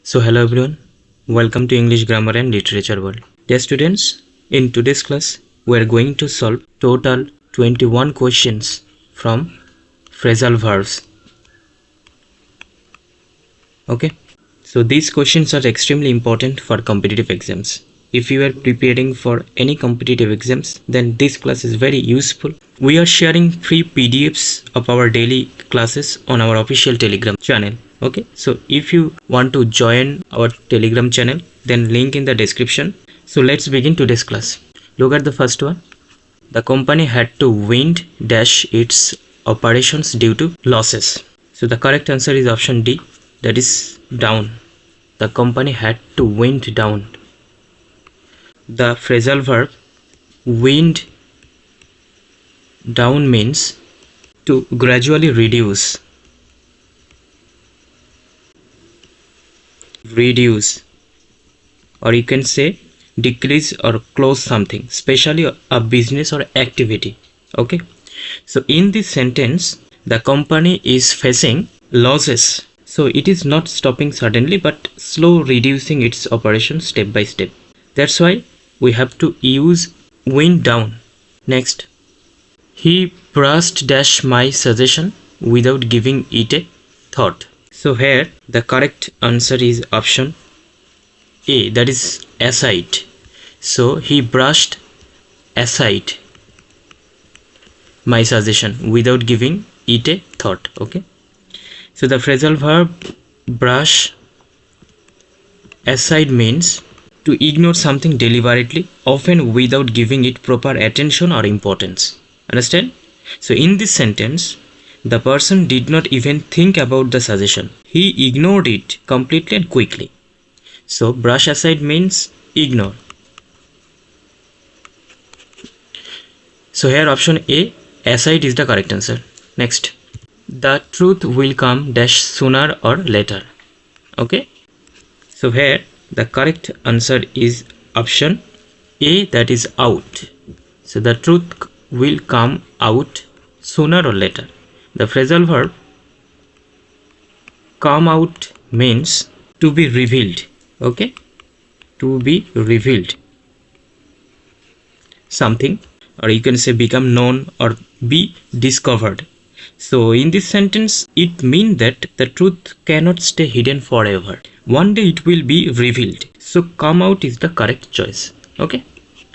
So hello everyone, welcome to English Grammar and Literature World. Dear students, in today's class we are going to solve total 21 questions from phrasal verbs. Okay, so these questions are extremely important for competitive exams. If you are preparing for any competitive exams, then this class is very useful. We are sharing free PDFs of our daily classes on our official Telegram channel. Okay, so if you want to join our Telegram channel, then link in the description. So let's begin today's class. Look at the first one. The company had to wind dash its operations due to losses. So the correct answer is option D, that is down. The company had to wind down. The phrasal verb wind down means to gradually reduce, or you can say decrease or close something, especially a business or activity. Okay, so in this sentence the company is facing losses, so it is not stopping suddenly but slow reducing its operation step by step. That's why we have to use wind down. Next, he brushed dash my suggestion without giving it a thought. So here the correct answer is option A, that is aside. So he brushed aside my suggestion without giving it a thought. Okay, so the phrasal verb brush aside means to ignore something deliberately, often without giving it proper attention or importance. Understand? So in this sentence, the person did not even think about the suggestion. He ignored it completely and quickly. So brush aside means ignore. So here option A, aside, is the correct answer. Next, the truth will come dash sooner or later. Okay, so here the correct answer is option A, that is out. So the truth will come out sooner or later. The phrasal verb come out means to be revealed. Okay, to be revealed something, or you can say become known or be discovered. So in this sentence it means that the truth cannot stay hidden forever. One day it will be revealed. So come out is the correct choice. Okay,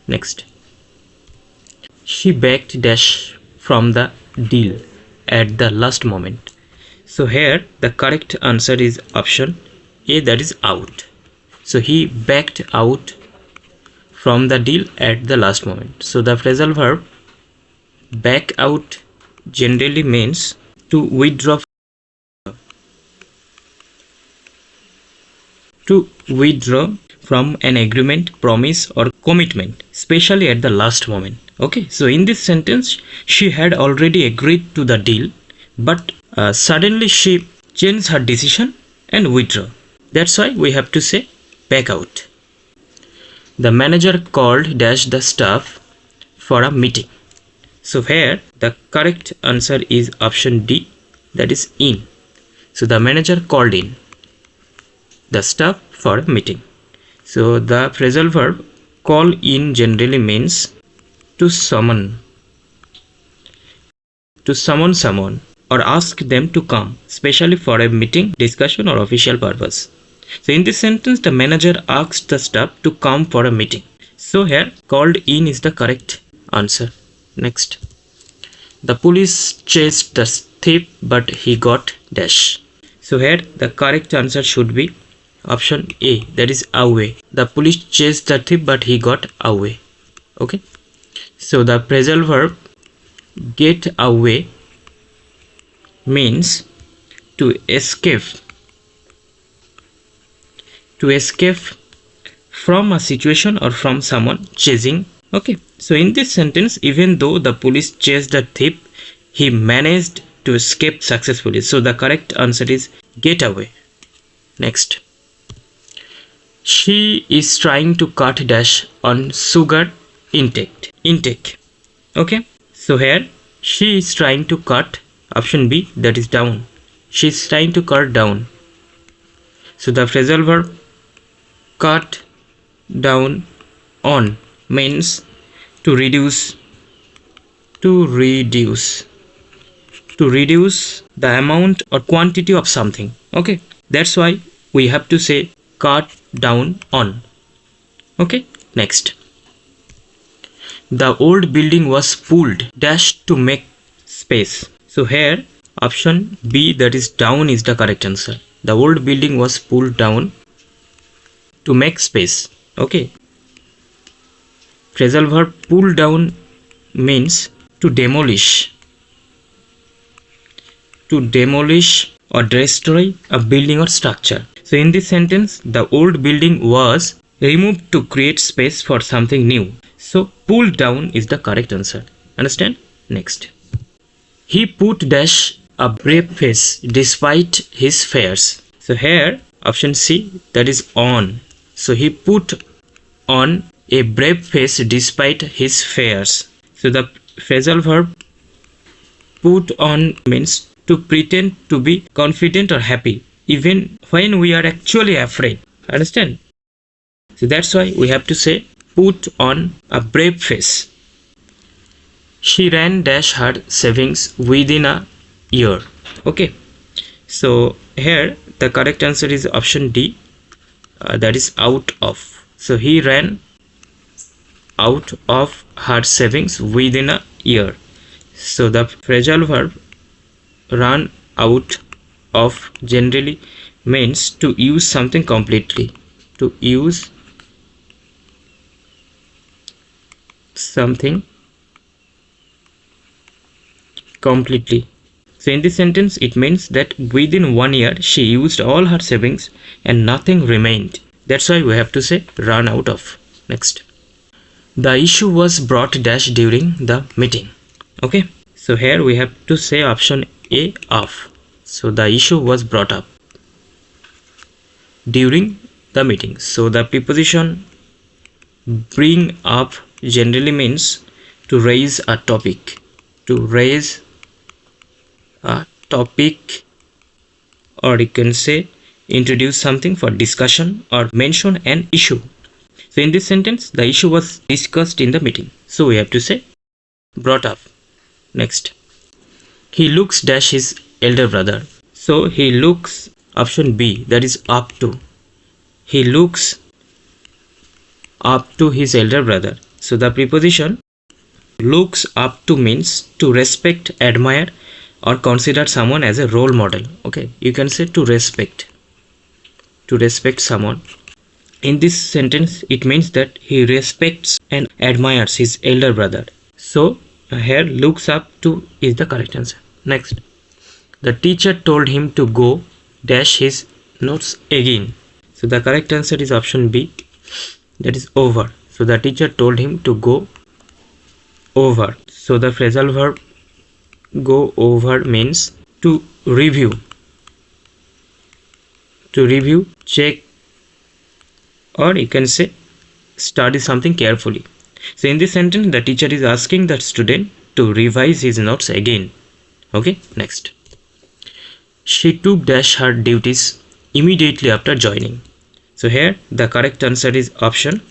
next, she backed dash from the deal at the last moment. So here the correct answer is option A, that is out. So he backed out from the deal at the last moment. So the phrasal verb back out generally means to withdraw from an agreement, promise or commitment, especially at the last moment. Okay, so in this sentence she had already agreed to the deal, but suddenly she changed her decision and withdraw. That's why we have to say back out. The manager called dash the staff for a meeting. So here the correct answer is option D, that is in. So the manager called in the staff for a meeting. So the phrasal verb call in generally means to summon someone or ask them to come, especially for a meeting, discussion or official purpose. So in this sentence the manager asked the staff to come for a meeting. So here called in is the correct answer. Next, the police chased the thief but he got dash. So here the correct answer should be option A, that is away. The police chased the thief but he got away. Okay, so the phrasal verb get away means to escape from a situation or from someone chasing. Okay, so in this sentence, even though the police chased the thief, he managed to escape successfully. So the correct answer is get away. Next, she is trying to cut dash on sugar intake. Okay, so here she is trying to cut, option B, that is down. She is trying to cut down. So the phrasal verb cut down on means to reduce the amount or quantity of something. Okay, that's why we have to say cut down on. Okay, next. The old building was pulled dash to make space. So here option B, that is down, is the correct answer. The old building was pulled down to make space. Okay. Phrasal verb pull down means to demolish or destroy a building or structure. So in this sentence, the old building was removed to create space for something new. So pull down is the correct answer. Understand? Next. He put dash a brave face despite his fears. So here option C, that is on. So he put on a brave face despite his fears. So the phrasal verb put on means to pretend to be confident or happy even when we are actually afraid. Understand? So that's why we have to say put on a brave face. She ran dash her savings within a year. Okay. So here the correct answer is option D, that is out of. So he ran out of her savings within a year. So the phrasal verb run out of generally means to use something completely. To use something completely. So in this sentence it means that within 1 year she used all her savings and nothing remained. That's why we have to say run out of. Next. The issue was brought dash during the meeting. Okay. So here we have to say option A, of. So the issue was brought up during the meeting. So the preposition bring up generally means to raise a topic. To raise a topic, or you can say introduce something for discussion or mention an issue. So in this sentence the issue was discussed in the meeting. So we have to say brought up. Next. He looks dash his elder brother. So he looks, option B, that is up to. He looks up to his elder brother. So the preposition looks up to means to respect, admire or consider someone as a role model. Okay, you can say to respect someone. In this sentence it means that he respects and admires his elder brother. So here looks up to is the correct answer. Next. The teacher told him to go dash his notes again. So the correct answer is option B, that is over. So the teacher told him to go over. So the phrasal verb go over means to review, check, or you can say study something carefully. So in this sentence the teacher is asking the student to revise his notes again. Okay, next. She took dash her duties immediately after joining. So here the correct answer is option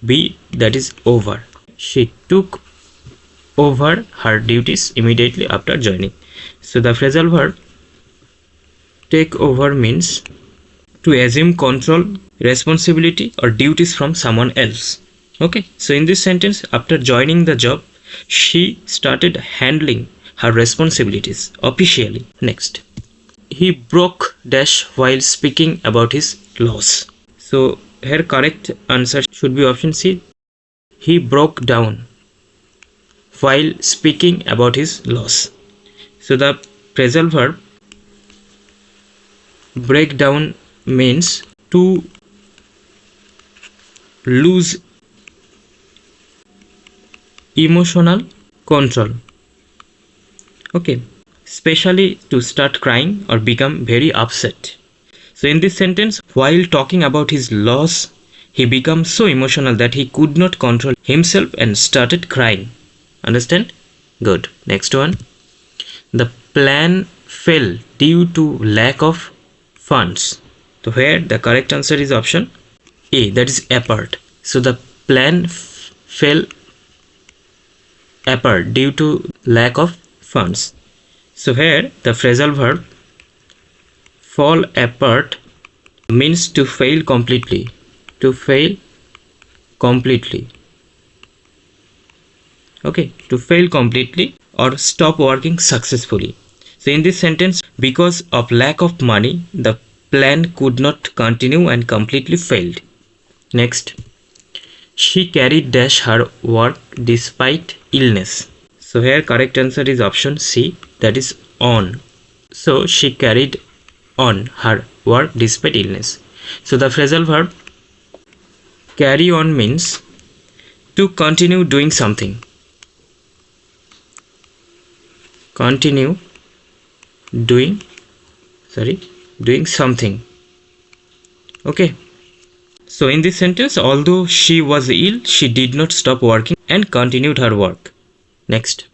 B, that is over. She took over her duties immediately after joining. So the phrasal verb take over means to assume control, responsibility or duties from someone else. Okay, so in this sentence after joining the job she started handling her responsibilities officially. Next. He broke dash while speaking about his loss. So here correct answer should be option C. He broke down while speaking about his loss. So the phrasal verb break down means to lose emotional control. Okay, especially to start crying or become very upset. So in this sentence, while talking about his loss, he became so emotional that he could not control himself and started crying. Understand? Good. Next one. The plan fell due to lack of funds. So here the correct answer is option A, that is apart. So the plan fell apart due to lack of funds. So here the phrasal verb fall apart means to fail completely. To fail completely. Okay, to fail completely or stop working successfully. So in this sentence, because of lack of money, the plan could not continue and completely failed. Next, she carried dash her work despite illness. So here correct answer is option C, that is on. So she carried on her work despite illness. So the phrasal verb carry on means to continue doing something. Continue doing something. Okay. So in this sentence, although she was ill, she did not stop working and continued her work. Next.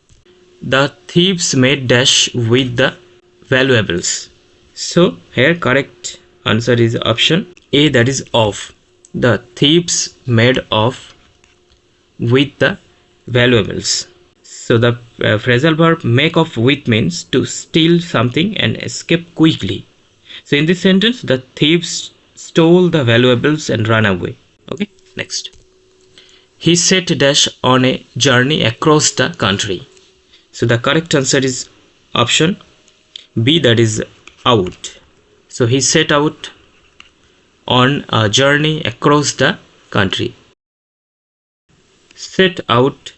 The thieves made dash with the valuables. So here correct answer is option A, that is off. The thieves made off with the valuables. So the phrasal verb make off with means to steal something and escape quickly. So in this sentence, the thieves stole the valuables and ran away. Okay, next. He set dash on a journey across the country. So the correct answer is option B, that is out. So he set out on a journey across the country. Set out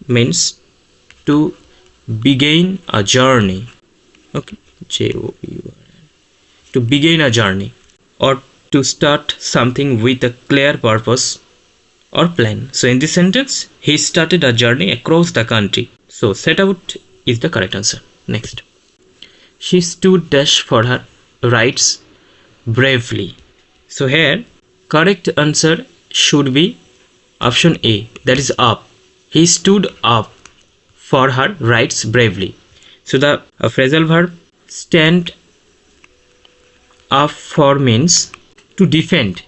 means to begin a journey. Okay, Jour. To begin a journey or to start something with a clear purpose or plan. So in this sentence, he started a journey across the country. So set out is the correct answer. Next. She stood dash for her rights bravely. So here correct answer should be option A, that is up. He stood up for her rights bravely. So the phrasal verb stand up for means to defend,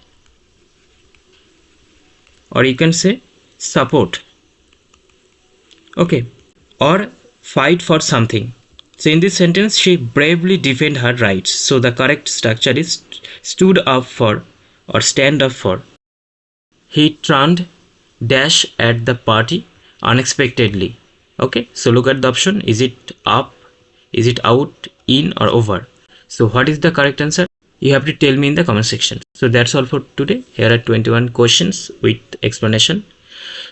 or you can say support. Okay, or fight for something. So in this sentence, she bravely defend her rights. So the correct structure is stood up for or stand up for. He turned dash at the party unexpectedly. Okay, so look at the option. Is it up, is it out, in, or over? So what is the correct answer? You have to tell me in the comment section. So that's all for today. Here are 21 questions with explanation.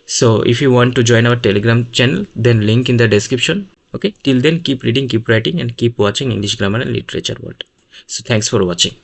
So if you want to join our Telegram channel, then link in the description. Okay, till then keep reading, keep writing, and keep watching English Grammar and Literature World. So thanks for watching.